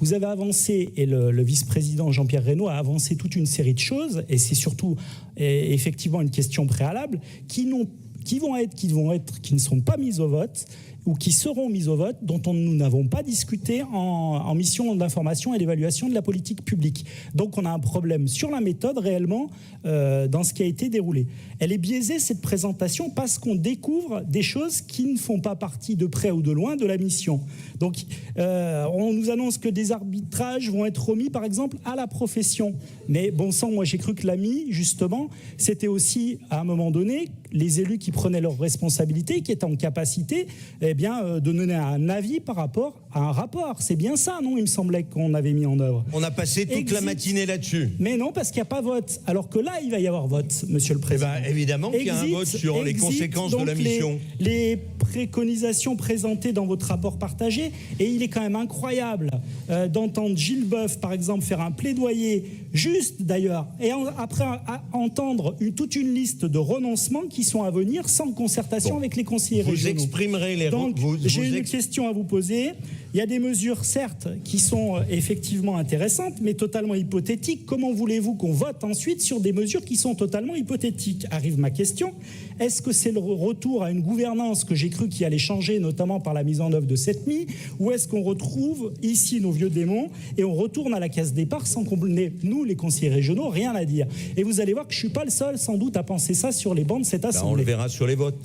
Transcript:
vous avez avancé, et le vice-président Jean-Pierre Reynaud a avancé toute une série de choses, et c'est surtout effectivement une question préalable, qui ne sont pas mises au vote, ou qui seront mises au vote, dont nous n'avons pas discuté en mission d'information et d'évaluation de la politique publique. Donc on a un problème sur la méthode réellement dans ce qui a été déroulé. Elle est biaisée, cette présentation, parce qu'on découvre des choses qui ne font pas partie de près ou de loin de la mission. Donc on nous annonce que des arbitrages vont être remis par exemple à la profession. Mais bon sang, moi j'ai cru que l'AMI, justement, c'était aussi à un moment donné les élus qui prenaient leurs responsabilités, qui étaient en capacité de donner un avis par rapport à un rapport. C'est bien ça, non? Il me semblait qu'on avait mis en œuvre. On a passé toute la matinée là-dessus. Mais non, parce qu'il n'y a pas vote. Alors que là, il va y avoir vote, monsieur le Président. Évidemment qu'il y a un vote sur les conséquences de la mission. Les préconisations présentées dans votre rapport partagé, et il est quand même incroyable d'entendre Gilles Boeuf, par exemple, faire un plaidoyer, juste d'ailleurs, et après entendre toute une liste de renoncements qui sont à venir sans concertation avec les conseillers régionaux. Vous exprimerez les... Donc, j'ai une question à vous poser. Il y a des mesures, certes, qui sont effectivement intéressantes, mais totalement hypothétiques. Comment voulez-vous qu'on vote ensuite sur des mesures qui sont totalement hypothétiques? Arrive ma question. Est-ce que c'est le retour à une gouvernance que j'ai cru qui allait changer, notamment par la mise en œuvre de cette MI, ou est-ce qu'on retrouve ici nos vieux démons et on retourne à la case départ sans qu'on ait, nous, les conseillers régionaux, rien à dire? Et vous allez voir que je ne suis pas le seul, sans doute, à penser ça sur les bancs de cette Assemblée. On le verra sur les votes.